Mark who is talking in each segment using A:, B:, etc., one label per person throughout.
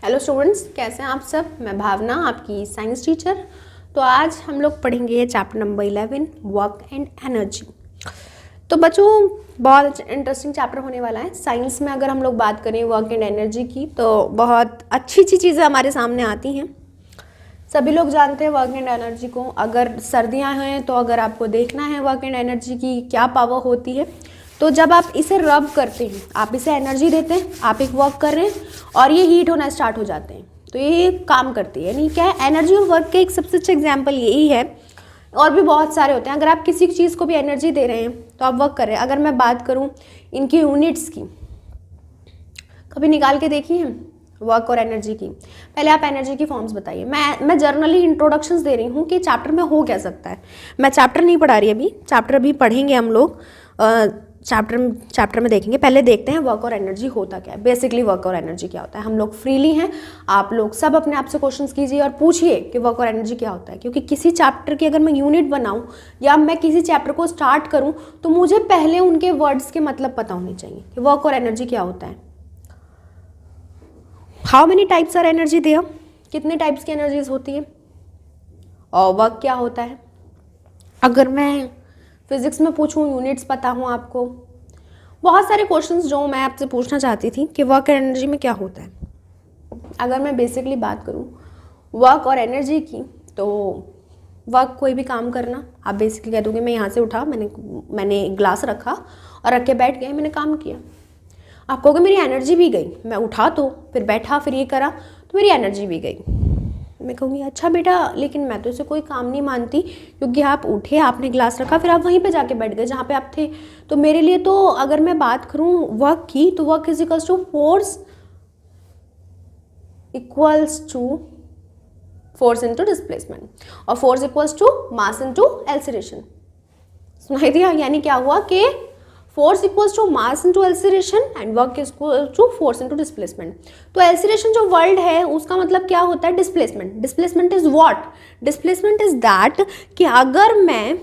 A: Hello students, कैसे हैं आप सब। मैं भावना, आपकी साइंस टीचर। तो आज हम लोग पढ़ेंगे chapter number 11 work and energy. तो बच्चों, बहुत इंटरेस्टिंग चैप्टर होने वाला है। साइंस में अगर हम लोग बात करें वर्क एंड एनर्जी की तो बहुत अच्छी अच्छी चीज़ें हमारे सामने आती हैं। सभी लोग जानते हैं वर्क एंड एनर्जी को। अगर सर्दियाँ हैं तो अगर आपको देखना है वर्क एंड एनर्जी की क्या पावर होती है, तो जब आप इसे रब करते हैं, आप इसे एनर्जी देते हैं, आप एक वर्क कर रहे हैं और ये हीट होना स्टार्ट हो जाते हैं, तो ये काम करती है। नहीं क्या है, एनर्जी और वर्क का एक सबसे अच्छा एग्जाम्पल यही है। और भी बहुत सारे होते हैं। अगर आप किसी चीज़ को भी एनर्जी दे रहे हैं तो आप वर्क कर रहे हैं। अगर मैं बात करूँ इनकी यूनिट्स की, कभी निकाल के देखिए हैं वर्क और एनर्जी की। पहले आप एनर्जी की फॉर्म्स बताइए। मैं जर्नली इंट्रोडक्शंस दे रही हूँ कि चैप्टर में हो क्या सकता है। मैं चैप्टर नहीं पढ़ा रही अभी, चैप्टर अभी पढ़ेंगे हम लोग। चैप्टर में देखेंगे। पहले देखते हैं वर्क और एनर्जी होता क्या है। बेसिकली वर्क और एनर्जी क्या होता है। हम लोग फ्रीली हैं, आप लोग सब अपने आप से क्वेश्चंस कीजिए और पूछिए कि वर्क और एनर्जी क्या होता है। क्योंकि किसी चैप्टर की अगर मैं यूनिट बनाऊं या मैं किसी चैप्टर को स्टार्ट करूं तो मुझे पहले उनके वर्ड्स के मतलब पता होने चाहिए कि वर्क और एनर्जी क्या होता है। How many types are energy there, कितने टाइप्स की एनर्जीज होती है, और वर्क क्या होता है। अगर मैं फिजिक्स में पूछूं, यूनिट्स पता हो आपको, बहुत सारे क्वेश्चंस जो मैं आपसे पूछना चाहती थी कि वर्क और एनर्जी में क्या होता है। अगर मैं बेसिकली बात करूं वर्क और एनर्जी की, तो वर्क कोई भी काम करना। आप बेसिकली कह दोगे मैं यहाँ से उठा, मैंने ग्लास रखा और रख के बैठ गया, मैंने काम किया। आप कहोगे मेरी एनर्जी भी गई। मैं उठा तो फिर बैठा, फिर ये करा, तो मेरी एनर्जी भी गई। मैं कहूँगी अच्छा बेटा, लेकिन मैं तो इसे कोई काम नहीं मानती, क्योंकि आप उठे, आपने ग्लास रखा, फिर आप वहीं पे जाके बैठ गए जहाँ पे आप थे। तो मेरे लिए तो अगर मैं बात करूँ वर्क की, तो work is equals to force into displacement, और force equals to mass into acceleration. सुनाई दिया? यानी क्या हुआ कि force equals to mass into acceleration and work equal to force into displacement. तो एक्सीलरेशन जो वर्ड है उसका मतलब क्या होता है? Displacement. Displacement is what? Displacement is that कि अगर मैं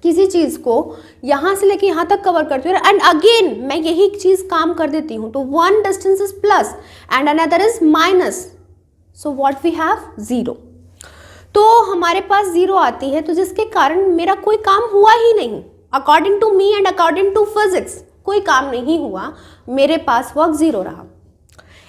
A: किसी चीज़ को यहाँ से लेके यहाँ तक कवर करती हूँ एंड अगेन मैं यही चीज़ काम कर देती हूँ, तो one distance is plus and another is minus, so what we have? Zero. तो हमारे पास जीरो आती है, तो जिसके कारण मेरा कोई काम हुआ ही नहीं। According to me and according to physics कोई काम नहीं हुआ, मेरे पास वर्क जीरो रहा।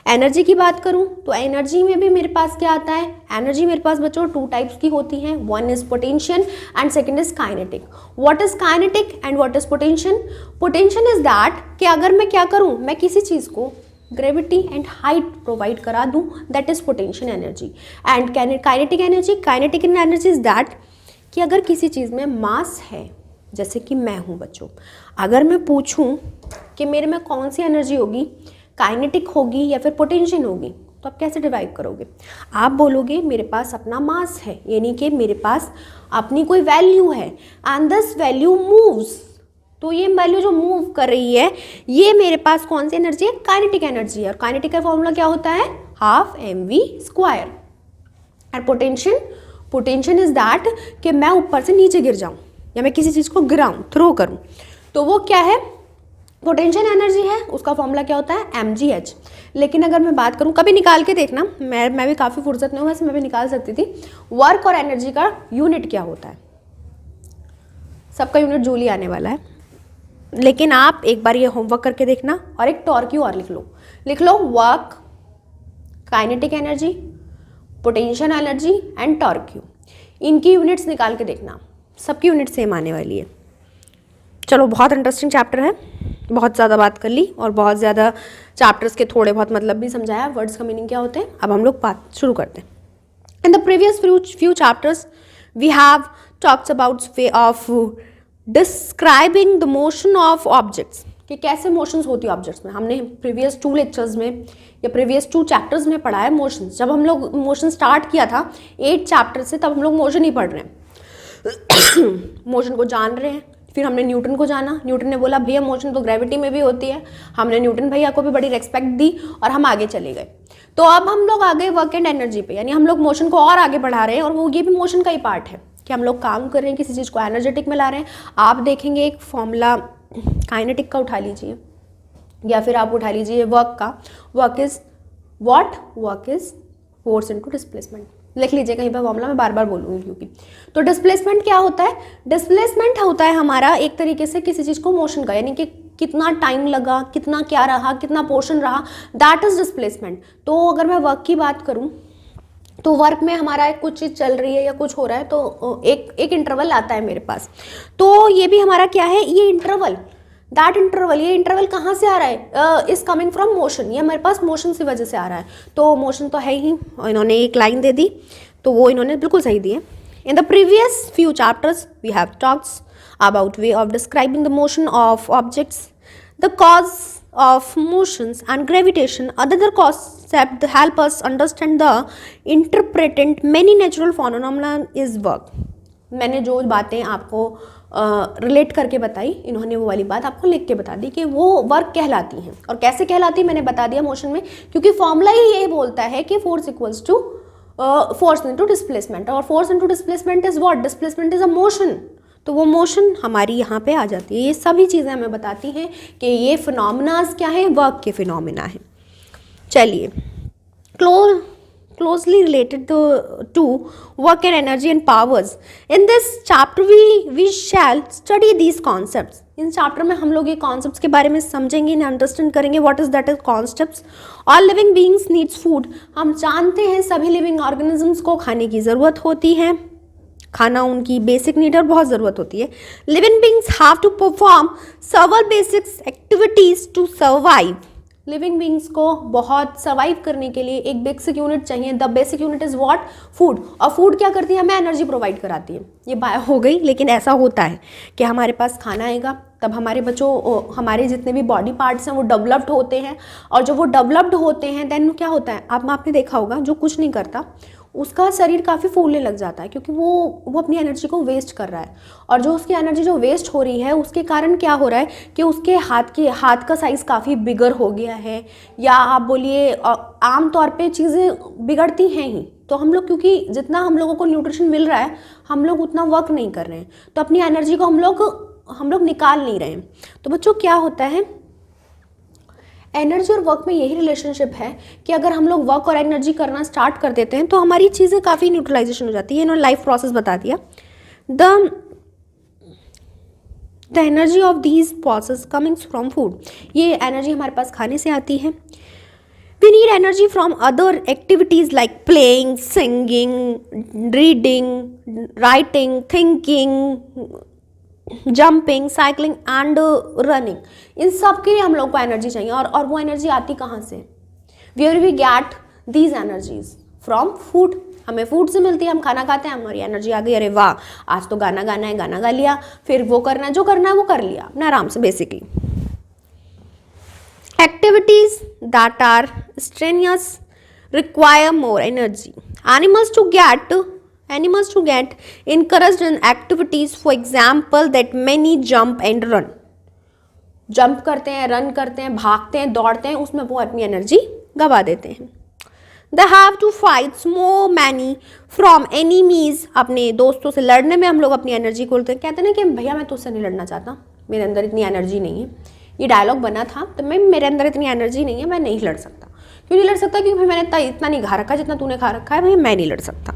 A: एनर्जी की बात करूं तो एनर्जी में भी मेरे पास क्या आता है? एनर्जी मेरे पास बच्चों टू टाइप्स की होती है। One is potential and second is kinetic. What is kinetic and what is potential? Potential is that कि अगर मैं क्या करूं, मैं किसी चीज को ग्रेविटी एंड हाइट प्रोवाइड करा दूं, that is potential energy. And kinetic energy is that कि अगर किसी चीज में मास है, जैसे कि मैं हूँ बच्चों, अगर मैं पूछूं कि मेरे में कौन सी एनर्जी होगी, काइनेटिक होगी या फिर पोटेंशियल होगी, तो आप कैसे डिवाइड करोगे? आप बोलोगे मेरे पास अपना मास है, यानी कि मेरे पास अपनी कोई वैल्यू है एंड दिस वैल्यू मूव्स। तो ये वैल्यू जो मूव कर रही है, ये मेरे पास कौन सी एनर्जी है? काइनेटिक एनर्जी है। और काइनेटिक का फॉर्मूला क्या होता है? Half mv²। और पोटेंशियल इज दैट कि मैं ऊपर से नीचे गिर जाऊं या मैं किसी चीज़ को गिराऊं, थ्रो करूं, तो वो क्या है? पोटेंशियल एनर्जी है। उसका फॉर्मूला क्या होता है? mgh। लेकिन अगर मैं बात करूं, कभी निकाल के देखना, मैं भी काफ़ी फुर्सत में हूँ, वैसे मैं भी निकाल सकती थी। वर्क और एनर्जी का यूनिट क्या होता है? सबका यूनिट जूल ही आने वाला है, लेकिन आप एक बार ये होमवर्क करके देखना और एक टॉर्क्यू और लिख लो work, kinetic energy, potential energy and torque. इनकी यूनिट्स निकाल के देखना, सबकी यूनिट सेम आने वाली है। चलो, बहुत इंटरेस्टिंग चैप्टर है, बहुत ज़्यादा बात कर ली और बहुत ज़्यादा चैप्टर्स के थोड़े बहुत मतलब भी समझाया, वर्ड्स का मीनिंग क्या होते हैं। अब हम लोग बात शुरू करते हैं। इन the previous few chapters we have talked about way of describing the motion of objects, कि कैसे मोशंस होती है ऑब्जेक्ट्स में। हमने प्रीवियस 2 लेक्चर्स में या प्रीवियस 2 चैप्टर्स में पढ़ा है मोशंस। जब हम लोग मोशन स्टार्ट किया था 8 चैप्टर से, तब हम लोग मोशन ही पढ़ रहे हैं, मोशन को जान रहे हैं। फिर हमने न्यूटन को जाना, न्यूटन ने बोला भैया मोशन तो ग्रेविटी में भी होती है। हमने न्यूटन भैया को भी बड़ी रेस्पेक्ट दी और हम आगे चले गए। तो अब हम लोग आ गए वर्क एंड एनर्जी पे, यानी हम लोग मोशन को और आगे बढ़ा रहे हैं, और वो ये भी मोशन का ही पार्ट है कि हम लोग काम कर रहे हैं, किसी चीज़ को एनर्जेटिक में ला रहे हैं। आप देखेंगे एक फॉर्मूला काइनेटिक का उठा लीजिए, या फिर आप उठा लीजिए वर्क का। Work is what work is force into displacement. लिख लीजिए कहीं पर फॉर्मूला, मैं बार बार बोलूंगी क्योंकि। तो डिस्प्लेसमेंट क्या होता है? डिस्प्लेसमेंट होता है हमारा एक तरीके से किसी चीज़ को मोशन का, यानी कि कितना टाइम लगा, कितना क्या रहा, कितना पोर्शन रहा, दैट इज डिस्प्लेसमेंट। तो अगर मैं वर्क की बात करूं तो वर्क में हमारा कुछ चीज़ चल रही है या कुछ हो रहा है तो एक इंटरवल आता है मेरे पास। तो ये भी हमारा क्या है? ये इंटरवल, दैट इंटरवल, ये इंटरवल कहाँ से आ रहा है? इज कमिंग फ्रॉम मोशन, ये हमारे पास मोशन की वजह से आ रहा है। तो मोशन तो है ही, इन्होंने एक लाइन दे दी तो वो इन्होंने बिल्कुल सही दी है। In the previous few chapters we have talks about way of describing the motion of objects, the cause of motions and gravitation. Other concepts that help us understand the interpretant many natural phenomena is work. मैंने जो बातें आपको relate करके बताई, इन्होंने वो वाली बात आपको लिख के बता दी कि वो वर्क कहलाती हैं। और कैसे कहलाती मैंने बता दिया मोशन में, क्योंकि फॉर्मूला ही ये बोलता है कि force equals to force into displacement, और force into displacement is what? Displacement is a motion. तो वो मोशन हमारी यहाँ पे आ जाती है। ये सभी चीज़ें हमें बताती हैं कि ये फिनोमिनाज क्या है, वर्क के फिनोमिना है। चलिए, closely related to work and energy and powers, in this chapter we shall study these concepts. इन चैप्टर में हम लोग ये कॉन्सेप्ट्स के बारे में समझेंगे, इन्हें अंडरस्टैंड करेंगे। What is that is concepts? All living beings needs food. हम जानते हैं सभी लिविंग ऑर्गेनिजम्स को खाने की ज़रूरत होती है, खाना उनकी बेसिक नीड और बहुत ज़रूरत होती है। Living beings have to perform several basic activities to survive. Living beings को बहुत सर्वाइव करने के लिए एक बेसिक यूनिट चाहिए। The basic unit is what? Food. और फूड क्या करती है? हमें एनर्जी प्रोवाइड कराती है। ये बात हो गई, लेकिन ऐसा होता है कि हमारे पास खाना आएगा तब हमारे बच्चों, हमारे जितने भी बॉडी पार्ट्स हैं वो डेवलप्ड होते हैं, और जब वो डेवलप्ड होते हैं देन क्या होता है? आपने देखा होगा जो कुछ नहीं करता उसका शरीर काफ़ी फूलने लग जाता है, क्योंकि वो अपनी एनर्जी को वेस्ट कर रहा है। और जो उसकी एनर्जी जो वेस्ट हो रही है उसके कारण क्या हो रहा है कि उसके हाथ का साइज़ काफ़ी बिगर हो गया है, या आप बोलिए आम तौर पे चीज़ें बिगड़ती हैं ही। तो हम लोग, क्योंकि जितना हम लोगों को न्यूट्रिशन मिल रहा है हम लोग उतना वर्क नहीं कर रहे हैं, तो अपनी एनर्जी को हम लोग निकाल नहीं रहे हैं। तो बच्चों क्या होता है, एनर्जी और वर्क में यही रिलेशनशिप है कि अगर हम लोग वर्क और एनर्जी करना स्टार्ट कर देते हैं तो हमारी चीज़ें काफ़ी न्यूट्रलाइजेशन हो जाती है। इन्होंने लाइफ प्रोसेस बता दिया। The energy of these process comings from food. ये एनर्जी हमारे पास खाने से आती है। We need energy from other activities like playing, singing, reading, writing, thinking, jumping, cycling and running. इन सब के लिए हम लोग को एनर्जी चाहिए। और वो एनर्जी आती कहाँ से? Where we get these energies? From food. हमें फूड से मिलती है, हम खाना खाते हैं, हमारी एनर्जी आ गई, अरे वाह आज तो गाना गाना है, गाना गा लिया, फिर वो करना है, जो करना है वो कर लिया अपने आराम से। Basically activities that are strenuous require more energy. Animals to get encouraged in activities, for example, that many jump and run. Jump करते हैं, रन करते हैं, भागते हैं, दौड़ते हैं, उसमें वो अपनी एनर्जी गवा देते हैं। They have to fight so many from enemies. अपने दोस्तों से लड़ने में हम लोग अपनी एनर्जी खोलते हैं। कहते हैं ना कि भैया मैं तुझसे नहीं लड़ना चाहता, मेरे अंदर इतनी एनर्जी नहीं है। ये डायलॉग बना था तो मेरे अंदर इतनी एनर्जी नहीं है, मैं नहीं लड़ सकता। क्यों नहीं लड़ सकता? क्योंकि भाई मैंने इतना नहीं खा रखा जितना तूने खा रखा है, भाई मैं नहीं लड़ सकता।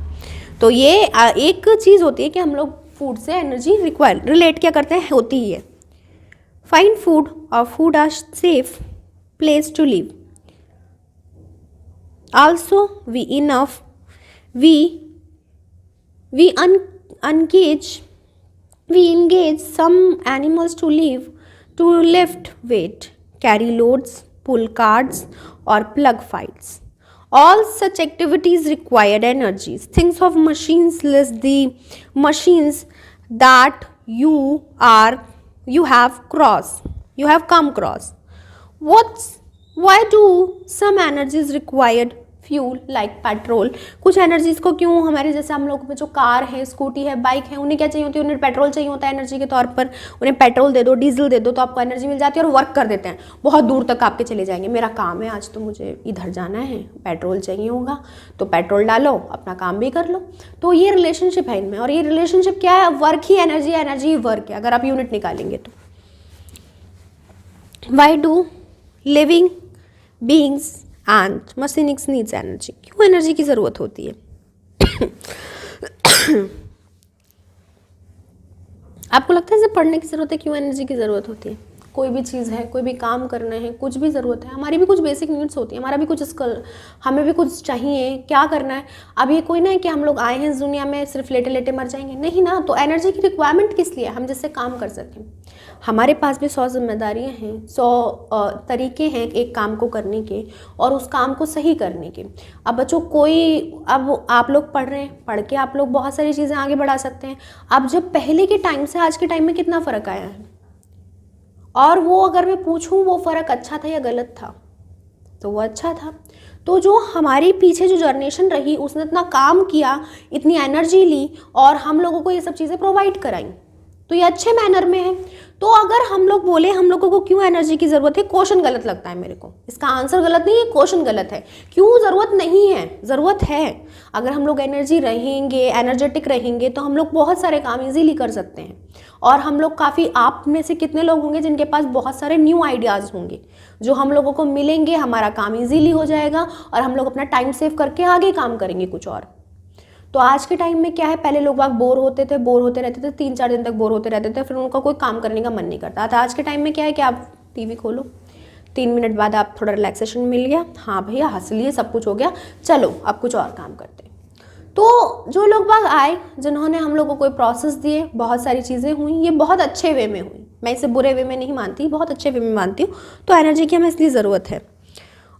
A: तो ये एक चीज़ होती है कि हम लोग फूड से एनर्जी रिलेट क्या करते हैं, होती ही है। फाइंड फूड और food are safe place to live. Also we engage some animals to lift weight, carry loads, pull carts or plug files. All such activities required energies. Think of machines, list the machines that you have come across. Why do some energies required fuel like petrol? कुछ energies को क्यों, हमारे जैसे हम लोग में जो car है, स्कूटी है, बाइक है, उन्हें क्या चाहिए होती है? उन्हें पेट्रोल चाहिए होता है एनर्जी के तौर पर। उन्हें पेट्रोल दे दो, डीजल दे दो तो आपको एनर्जी मिल जाती है और वर्क कर देते हैं, बहुत दूर तक आपके चले जाएंगे। मेरा काम है आज तो मुझे इधर जाना है, पेट्रोल चाहिए होगा तो पेट्रोल डालो, अपना काम भी कर लो। तो ये रिलेशनशिप है इनमें, और ये रिलेशनशिप क्या है? वर्क ही एनर्जी, एनर्जी ही वर्क है, अगर आप यूनिट निकालेंगे तो। Why do living beings and machines needs energy. क्यों एनर्जी की ज़रूरत होती है? आपको लगता है इसे पढ़ने की ज़रूरत है? क्यों एनर्जी की ज़रूरत होती है? कोई भी चीज़ है, कोई भी काम करना है, कुछ भी ज़रूरत है, हमारी भी कुछ बेसिक नीड्स होती है, हमारा भी कुछ स्किल, हमें भी कुछ चाहिए, क्या करना है। अब ये कोई ना है कि हम लोग आए हैं इस दुनिया में सिर्फ लेटे लेटे मर जाएंगे, नहीं ना। तो एनर्जी की रिक्वायरमेंट किस लिए? हम जिससे काम कर सकें। हमारे पास भी 100 जिम्मेदारियाँ हैं, 100 तरीके हैं एक काम को करने के और उस काम को सही करने के। अब बच्चों अब आप लोग पढ़ रहे हैं, पढ़ के आप लोग बहुत सारी चीज़ें आगे बढ़ा सकते हैं। अब जब पहले के टाइम से आज के टाइम में कितना फ़र्क आया है, और वो अगर मैं पूछूं वो फ़र्क अच्छा था या गलत था, तो वो अच्छा था। तो जो हमारे पीछे जो जनरेशन रही उसने इतना काम किया, इतनी एनर्जी ली और हम लोगों को ये सब चीज़ें प्रोवाइड कराई, तो ये अच्छे मैनर में है। तो अगर हम लोग बोले हम लोगों को क्यों एनर्जी की ज़रूरत है, क्वेश्चन गलत लगता है मेरे को। इसका आंसर गलत नहीं है, क्वेश्चन गलत है। क्यों ज़रूरत नहीं है? ज़रूरत है। अगर हम लोग एनर्जेटिक रहेंगे तो हम लोग बहुत सारे काम इजीली कर सकते हैं। और हम लोग काफ़ी, आप में से कितने लोग होंगे जिनके पास बहुत सारे न्यू आइडियाज़ होंगे जो हम लोगों को मिलेंगे, हमारा काम इजीली हो जाएगा और हम लोग अपना टाइम सेव करके आगे काम करेंगे कुछ और। तो आज के टाइम में क्या है, पहले लोग बोर होते रहते थे, 3-4 दिन तक बोर होते रहते थे, फिर उनका कोई काम करने का मन नहीं करता था। आज के टाइम में क्या है कि आप टीवी खोलो, 3 मिनट बाद आप थोड़ा रिलैक्सेशन मिल गया, हाँ भैया हंस लिए, सब कुछ हो गया, चलो अब कुछ और काम करते हैं। तो जो लोग आए जिन्होंने हम लोग को कोई प्रोसेस दिए, बहुत सारी चीज़ें हुई, ये बहुत अच्छे वे में हुई। मैं इसे बुरे वे में नहीं मानती, बहुत अच्छे वे में मानती हूँ। तो एनर्जी की हमें इसलिए ज़रूरत है।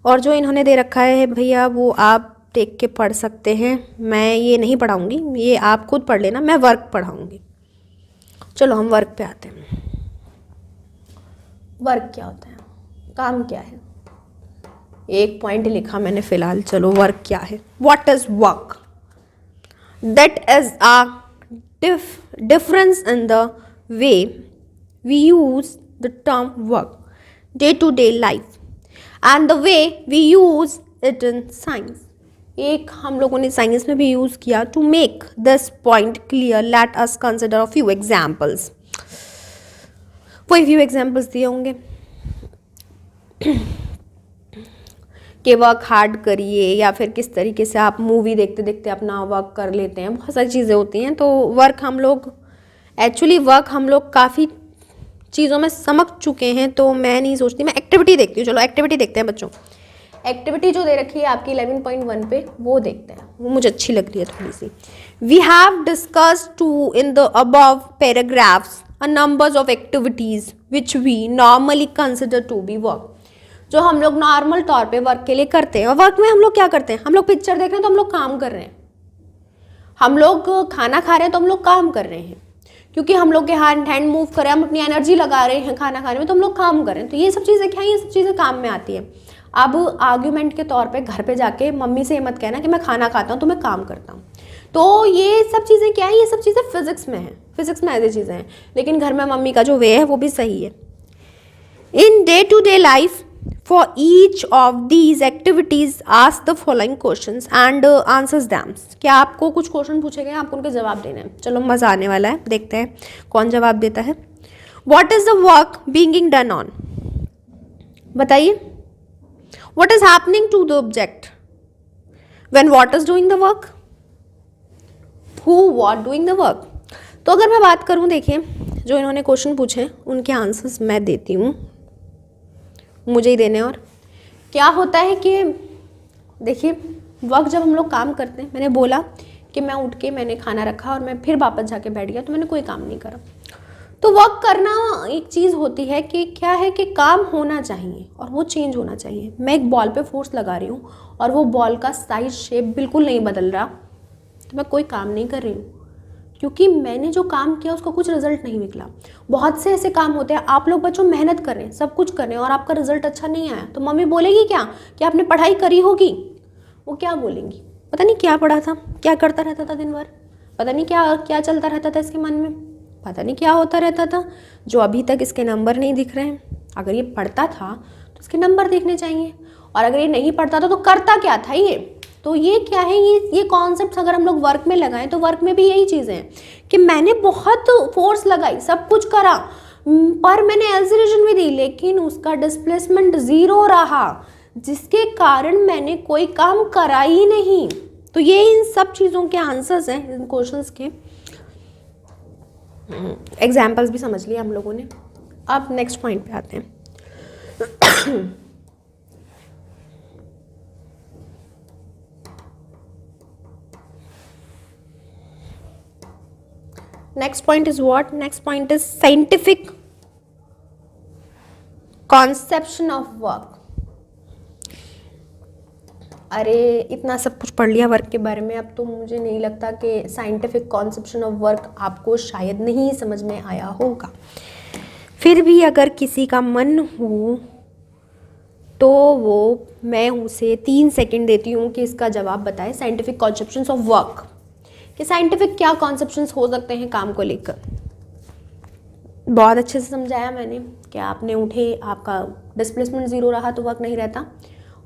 A: और जो इन्होंने दे रखा है भैया वो आप देख के पढ़ सकते हैं, मैं ये नहीं पढ़ाऊँगी, ये आप खुद पढ़ लेना, मैं वर्क पढ़ाऊँगी। चलो हम वर्क पे आते हैं। वर्क क्या होता है, काम क्या है? एक पॉइंट लिखा मैंने फिलहाल। चलो वर्क क्या है? What is work? That is a difference in the way we use the term work day to day life and the way we use it in science. एक हम लोगों ने साइंस में भी यूज़ किया। To make this point clear let us consider a few examples. वही few examples दिए होंगे कि वर्क हार्ड करिए, या फिर किस तरीके से आप मूवी देखते देखते अपना वर्क कर लेते हैं, बहुत सारी चीज़ें होती हैं। तो वर्क हम लोग काफ़ी चीज़ों में समझ चुके हैं, तो मैं नहीं सोचती, मैं एक्टिविटी देखती हूँ। चलो एक्टिविटी देखते हैं बच्चों। एक्टिविटी जो दे रखी है आपकी 11.1 पे, वो देखते हैं, वो मुझे अच्छी लग रही है थोड़ी सी। We have discussed to in the above paragraphs a numbers of activities which we normally consider to be work. जो हम लोग नॉर्मल तौर पे वर्क के लिए करते हैं। और वर्क में हम लोग क्या करते हैं? हम लोग पिक्चर देख रहे हैं तो हम लोग काम कर रहे हैं, हम लोग खाना खा रहे हैं तो हम लोग काम कर रहे हैं, क्योंकि हम लोग के हैंड मूव कर रहे हैं, हम अपनी एनर्जी लगा रहे हैं खाना खाने में, तो हम लोग काम कर रहे हैं। तो ये सब चीज़ें क्या है? ये सब चीज़ें काम में आती है। अब आर्ग्यूमेंट के तौर पे घर पे जाके मम्मी से ये मत कहना कि मैं खाना खाता हूँ तो मैं काम करता हूँ। तो ये सब चीज़ें क्या है? ये सब चीज़ें फिजिक्स में है, फिजिक्स में ऐसी चीज़ें हैं, लेकिन घर में मम्मी का जो वे है वो भी सही है। In day to day life for each of these activities ask the following questions and answers them। क्या आपको कुछ क्वेश्चन पूछे गए, आपको उनके जवाब देने हैं। चलो मज़ा आने वाला है, देखते हैं कौन जवाब देता है। What is the work being done on? बताइए। What is happening to the object when what is doing the work? Who what doing the work? तो अगर मैं बात करूं, देखिए जो इन्होंने क्वेश्चन पूछे उनके आंसर्स मैं देती हूँ, मुझे ही देने। और क्या होता है कि देखिए वर्क जब हम लोग काम करते हैं, मैंने बोला कि मैं उठ के मैंने खाना रखा और मैं फिर वापस जाके बैठ गया, तो मैंने कोई काम नहीं करा। तो वर्क करना एक चीज़ होती है कि क्या है कि काम होना चाहिए और वो चेंज होना चाहिए। मैं एक बॉल पे फोर्स लगा रही हूँ और वो बॉल का साइज शेप बिल्कुल नहीं बदल रहा, तो मैं कोई काम नहीं कर रही हूँ, क्योंकि मैंने जो काम किया उसका कुछ रिजल्ट नहीं निकला। बहुत से ऐसे काम होते हैं, आप लोग बच्चों मेहनत कर रहे हैं, सब कुछ कर रहे हैं और आपका रिजल्ट अच्छा नहीं आया, तो मम्मी बोलेगी क्या कि आपने पढ़ाई करी होगी? वो क्या बोलेंगी? पता नहीं क्या पढ़ा था, क्या करता रहता था दिन भर, पता नहीं क्या क्या चलता रहता था इसके मन में, पता नहीं क्या होता रहता था, जो अभी तक इसके नंबर नहीं दिख रहे हैं। अगर ये पढ़ता था तो इसके नंबर दिखने चाहिए, और अगर ये नहीं पढ़ता था तो करता क्या था ये? तो ये क्या है, ये कॉन्सेप्ट अगर हम लोग वर्क में लगाएं तो वर्क में भी यही चीज़ें हैं कि मैंने बहुत फोर्स लगाई, सब कुछ करा, पर मैंने एक्सीलरेशन भी दी, लेकिन उसका डिस्प्लेसमेंट ज़ीरो रहा। जिसके कारण मैंने कोई काम करा ही नहीं। तो ये इन सब चीज़ों के आंसर्स हैं इन क्वेश्चंस के। एग्जाम्पल्स भी समझ लिए हम लोगों ने। अब नेक्स्ट पॉइंट पे आते हैं। Next point is what? Next point is scientific conception of work. अरे इतना सब कुछ पढ़ लिया वर्क के बारे में, अब तो मुझे नहीं लगता कि साइंटिफिक कॉन्सेप्शन ऑफ वर्क आपको शायद नहीं समझ में आया होगा। फिर भी अगर किसी का मन हो तो वो मैं उसे 3 सेकंड देती हूँ कि इसका जवाब बताए। साइंटिफिक कॉन्सेप्शंस ऑफ वर्क, कि साइंटिफिक क्या कॉन्सेप्शंस हो सकते हैं काम को लेकर। बहुत अच्छे से समझाया मैंने कि आपने उठे, आपका डिस्प्लेसमेंट 0 रहा तो वर्क नहीं रहता।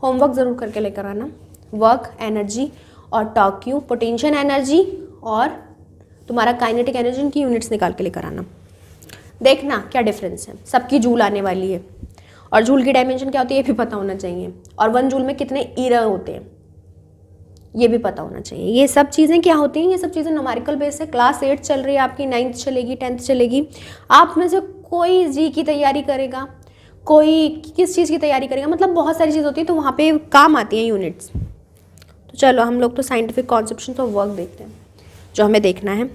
A: होमवर्क ज़रूर करके लेकर आना। वर्क, एनर्जी और टॉर्क क्यू, पोटेंशियल एनर्जी और तुम्हारा काइनेटिक एनर्जी, इनकी यूनिट्स निकाल के लेकर आना। देखना क्या डिफरेंस है। सबकी जूल आने वाली है और जूल की डायमेंशन क्या होती है ये भी पता होना चाहिए, और 1 जूल में कितने ईरा होते हैं ये भी पता होना चाहिए। ये सब चीज़ें क्या होती हैं? ये सब चीज़ें न्यूमेरिकल बेस है। क्लास 8 चल रही है आपकी, 9th चलेगी, 10th चलेगी। आप में से कोई जी की तैयारी करेगा, कोई किस चीज़ की तैयारी करेगा, मतलब बहुत सारी चीज़ होती है तो वहाँ पे काम आती हैं यूनिट्स। तो चलो हम लोग तो साइंटिफिक कॉन्सेप्शंस ऑफ वर्क देखते हैं जो हमें देखना है।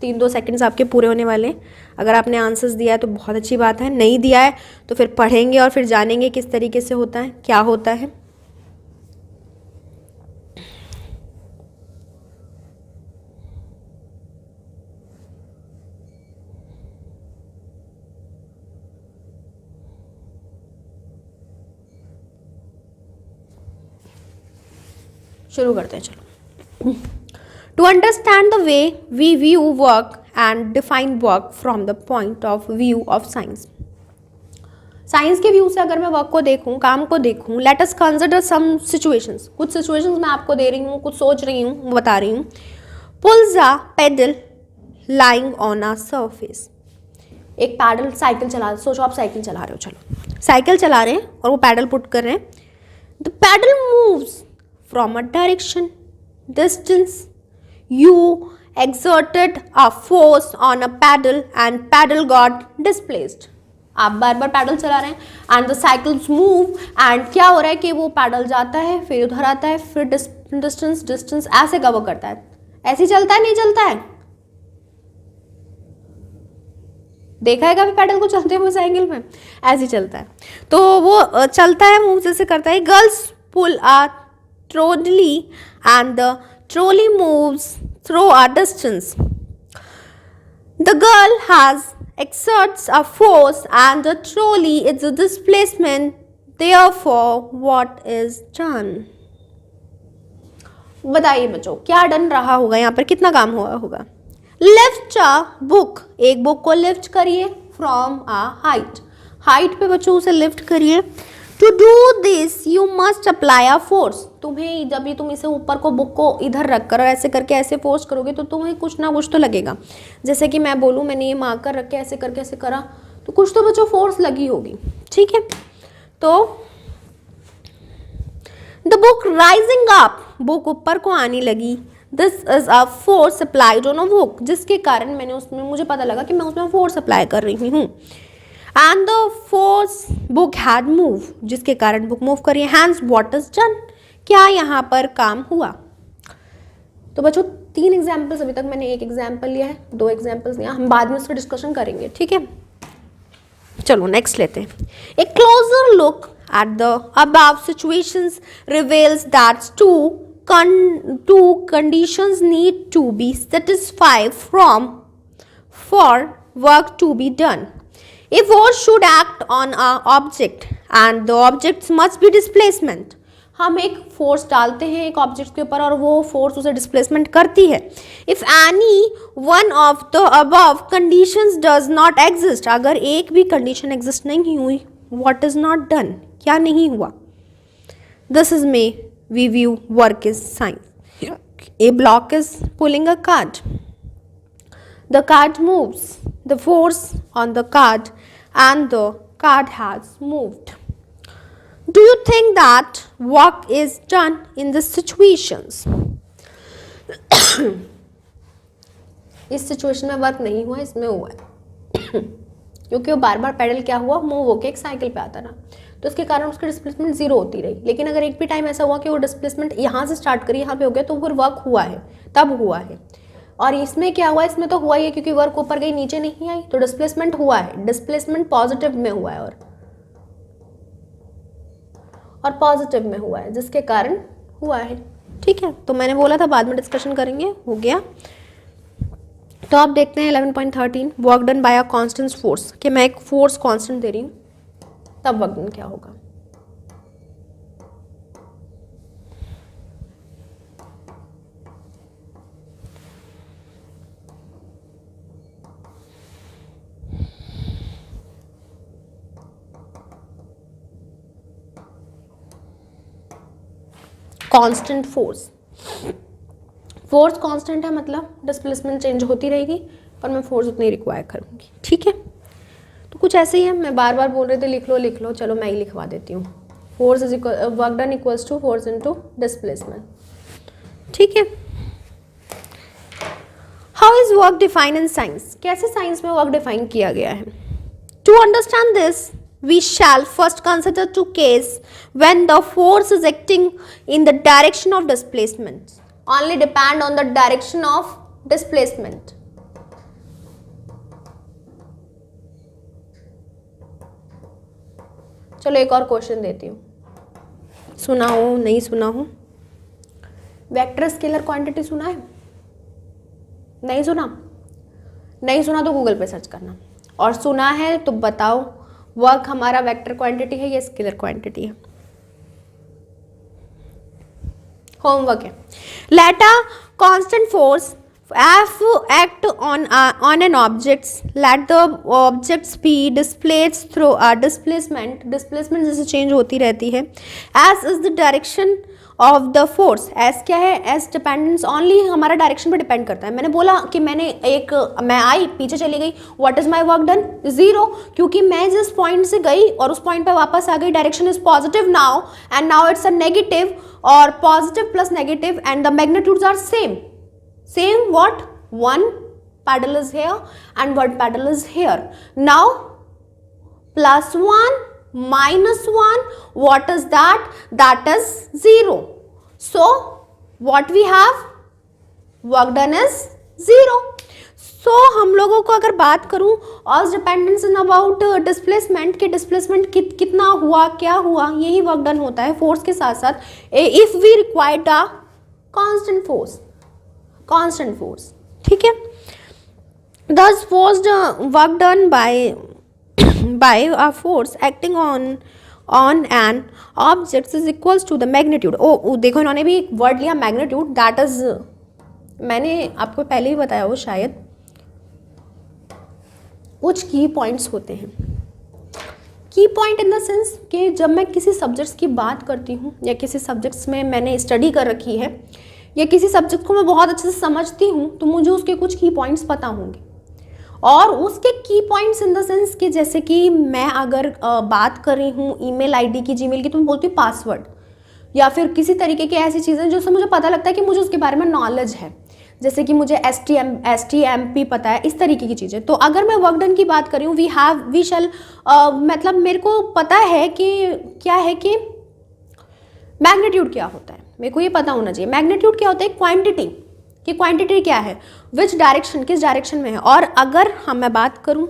A: 3-2 सेकंड्स आपके पूरे होने वाले। अगर आपने आंसर्स दिया है तो बहुत अच्छी बात है, नहीं दिया है तो फिर पढ़ेंगे और फिर जानेंगे किस तरीके से होता है, क्या होता है। शुरू करते हैं चलो। To understand the way we view work and define work from the point of view of science. Science के व्यू से अगर मैं वर्क को देखूं, काम को देखूं, let us consider some situations. कुछ सिचुएशंस मैं आपको दे रही हूँ, कुछ सोच रही हूँ, बता रही हूँ। Pools a pedal lying on a surface. एक पैडल, साइकिल चला, सोचो आप साइकिल चला रहे हो, चलो साइकिल चला रहे हैं और वो पैडल पुट कर रहे हैं। The paddle moves from a direction, distance. You exerted a force on a paddle and paddle got displaced. आप बार बार पैडल चला रहे हैं and the cycles move and क्या हो रहा है कि वो पैडल जाता है, फिर उधर आता है, फिर डिस्टेंस ऐसे कवर करता है। ऐसे चलता है, नहीं चलता है? देखा है कभी पैडल को चलते हुए साइकिल में? ऐसे चलता है। तो वो चलता है, मूव जैसे करता है। Girls pull a trolley and the trolley moves through a distance. The girl has exerts a force and the trolley is a displacement. Therefore, what is done? बताइए बच्चों क्या डन रहा होगा यहाँ पर, कितना काम हुआ होगा? लिफ्ट अ बुक, एक बुक को लिफ्ट करिए फ्रॉम अ हाइट। हाइट पे बच्चों उसे लिफ्ट करिए। To do this, you must apply a force. तुम्हें जब भी तुम इसे ऊपर को बुक को इधर रख कर और ऐसे करके ऐसे फोर्स करोगे तो तुम्हें कुछ ना कुछ तो लगेगा। जैसे कि मैं बोलूँ मैंने ये मार्कर रख के ऐसे करके ऐसे करा तो कुछ तो बच्चों फोर्स लगी होगी, ठीक है? तो the book rising up, book ऊपर को आने लगी। This is a force applied on a book, जिसके कारण मैंने उसमें, मुझे पता लगा कि मैं उसमें फोर्स अप्लाई कर रही हूँ। And the force book had moved, जिसके कारण बुक मूव करी। Hence what is done, क्या यहाँ पर काम हुआ? तो बच्चों 3 एग्जाम्पल्स, अभी तक मैंने 1 एग्जाम्पल लिया है, 2 एग्जाम्पल्स लिया, हम बाद में उसका डिस्कशन करेंगे, ठीक है? चलो नेक्स्ट लेते हैं। A closure look at the above situations reveals that two conditions need to be satisfied for work to be done. A force should act on an object and the objects must be displacement. हम एक force डालते हैं एक object के ऊपर और वो force उसे डिस्प्लेसमेंट करती है। If any one of the above conditions does not exist, अगर एक भी कंडीशन एग्जिस्ट नहीं हुई, व्हाट इज नॉट डन, क्या नहीं हुआ? This is may we view work is science. A block is pulling a card, the card moves, the force on the card and the card has moved. Do you think that work is done in this situations? इस situation में work नहीं हुआ, इसमें हुआ है क्योंकि वो बार बार pedal क्या हुआ, मूव होके एक साइकिल पे आता ना, तो इसके कारण उसकी डिस्प्लेसमेंट जीरो होती रही। लेकिन अगर एक भी टाइम ऐसा हुआ कि वो डिस्प्लेसमेंट यहाँ से स्टार्ट करी यहाँ पे हो गया, तो फिर वर्क हुआ है, तब हुआ है। और इसमें क्या हुआ, इसमें तो हुआ ही है क्योंकि वर्क ऊपर गई नीचे नहीं आई, तो डिस्प्लेसमेंट हुआ है, डिस्प्लेसमेंट पॉजिटिव में हुआ है और पॉजिटिव में हुआ है, जिसके कारण हुआ है। ठीक है, तो मैंने बोला था बाद में डिस्कशन करेंगे, हो गया। तो आप देखते हैं 11.13 work done by a constant force, कि मैं एक फोर्स कांस्टेंट दे रही हूँ, तब वर्क डन क्या होगा। कांस्टेंट फोर्स, फोर्स कांस्टेंट है मतलब डिस्प्लेसमेंट चेंज होती रहेगी पर मैं फोर्स उतनी रिक्वायर करूँगी। ठीक है, तो कुछ ऐसे ही है, मैं बार बार बोल रहे थे लिख लो, चलो मैं ही लिखवा देती हूँ। Force is equal, work done equals to force into displacement. ठीक है, how is work define in science, कैसे साइंस में वर्क डिफाइन किया गया है। To understand this we shall first consider two cases when the force is acting in the direction of displacement, only depend on the direction of displacement. चलो एक और question देती हूँ, सुना हो नहीं सुना हो। वेक्टर स्केलर क्वांटिटी सुना है? नहीं सुना? नहीं सुना तो गूगल पे सर्च करना, और सुना है तो बताओ वर्क हमारा वेक्टर क्वांटिटी है या स्केलर क्वांटिटी है। होमवर्क है, let a constant force F act on an object, let the objects be displaced through a displacement जैसे चेंज होती रहती है, as is the direction of the force, as क्या है, as depends only हमारा direction पे depend करता है। मैंने बोला कि मैं आई पीछे चली गई, what is my work done, zero, क्योंकि मैं जिस पॉइंट से गई और उस पॉइंट पे वापस आ गई, direction is positive now and now it's a negative, और positive plus negative and the magnitudes are same what, one paddle is here and one paddle is here. Now plus 1 minus 1, what is that? That is 0. So what we have, work done is 0. So हम लोगों को अगर बात करूं ऑल्स dependence in about displacement, के displacement कितना हुआ, क्या हुआ, यही वर्क डन होता है फोर्स के साथ साथ, if we required a constant force. ठीक है, thus force work done by a force acting on an object is equals to the magnitude. देखो इन्होंने भी एक वर्ड लिया मैग्नीट्यूड, दैट इज, मैंने आपको पहले ही बताया वो शायद, कुछ की पॉइंट्स होते हैं। की पॉइंट इन द सेंस कि जब मैं किसी सब्जेक्ट्स की बात करती हूँ या किसी सब्जेक्ट्स में मैंने स्टडी कर रखी है या किसी सब्जेक्ट को मैं बहुत अच्छे से समझती हूँ, तो मुझे उसके कुछ की पॉइंट्स पता होंगे। और उसके की पॉइंट्स इन द सेंस कि जैसे कि मैं अगर बात कर रही हूँ ईमेल आईडी की, जीमेल की, तो मैं बोलती हूँ पासवर्ड, या फिर किसी तरीके की ऐसी चीज़ें जिससे मुझे पता लगता है कि मुझे उसके बारे में नॉलेज है, जैसे कि मुझे STMP पता है, इस तरीके की चीज़ें। तो अगर मैं वर्क डन की बात कर रही हूँ, वी शैल, मतलब मेरे को पता है कि क्या है कि मैग्नीट्यूड क्या होता है, मेरे को ये पता होना चाहिए। मैग्नीट्यूड क्या होता है, क्वांटिटी, कि क्वांटिटी क्या है, विच डायरेक्शन, किस डायरेक्शन में है। और अगर मैं बात करूं,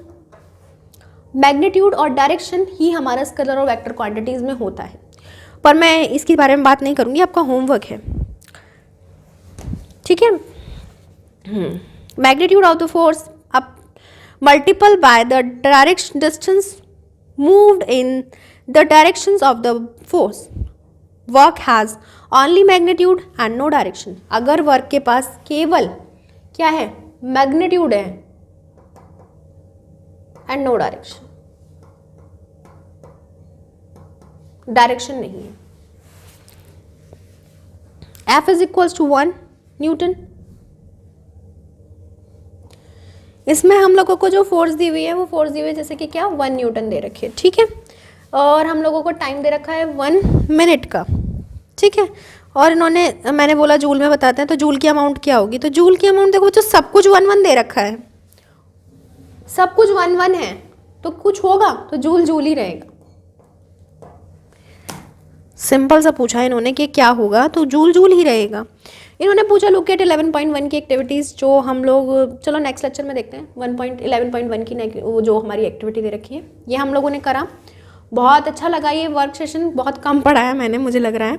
A: मैग्नीट्यूड और डायरेक्शन ही हमारा स्केलर और वेक्टर क्वांटिटीज में होता है, पर मैं इसके बारे में बात नहीं करूंगी, आपका होमवर्क है। ठीक है, magnitude of the force up multiple by the direction distance moved in the directions of the force, work has only magnitude and no direction. अगर वर्क के पास केवल क्या है, मैग्नीट्यूड है एंड नो डायरेक्शन, डायरेक्शन नहीं है। F is equals to 1 newton. इसमें हम लोगों को जो फोर्स दी हुई है वो फोर्स दी हुई है जैसे कि क्या 1 न्यूटन दे रखी है। ठीक है, और हम लोगों को टाइम दे रखा है 1 मिनट का, ठीक है। और इन्होंने, मैंने बोला जूल में बताते हैं, तो जूल की अमाउंट क्या होगी, तो जूल की अमाउंट देखो बच्चों सब कुछ 1 1 दे रखा है, सब कुछ 1 1 है, तो कुछ होगा तो जूल जूल ही रहेगा। सिंपल सा पूछा है इन्होंने कि क्या होगा, तो जूल जूल ही रहेगा। इन्होंने पूछा लुक एट 11.1 की एक्टिविटीज़, जो हम लोग चलो नेक्स्ट लेक्चर में देखते हैं। 11.1 की वो जो हमारी एक्टिविटी दे रखी है ये हम लोगों ने करा, बहुत अच्छा लगा। ये वर्क सेशन बहुत कम पढ़ाया मैंने, मुझे लग रहा है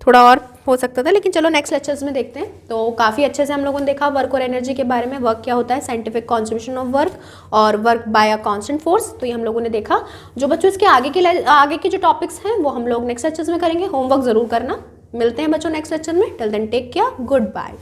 A: थोड़ा और हो सकता था, लेकिन चलो नेक्स्ट लेक्चर्स में देखते हैं। तो काफ़ी अच्छे से हम लोगों ने देखा वर्क और एनर्जी के बारे में, वर्क क्या होता है, साइंटिफिक कॉन्सम्पशन ऑफ वर्क, और work by a constant force, तो ये हम लोगों ने देखा। जो बच्चों इसके आगे के जो टॉपिक्स हैं वो हम लोग नेक्स्ट लेक्चर्स में करेंगे, होमवर्क ज़रूर करना। मिलते हैं बच्चों नेक्स्ट लेक्चर में, till then take care, good bye.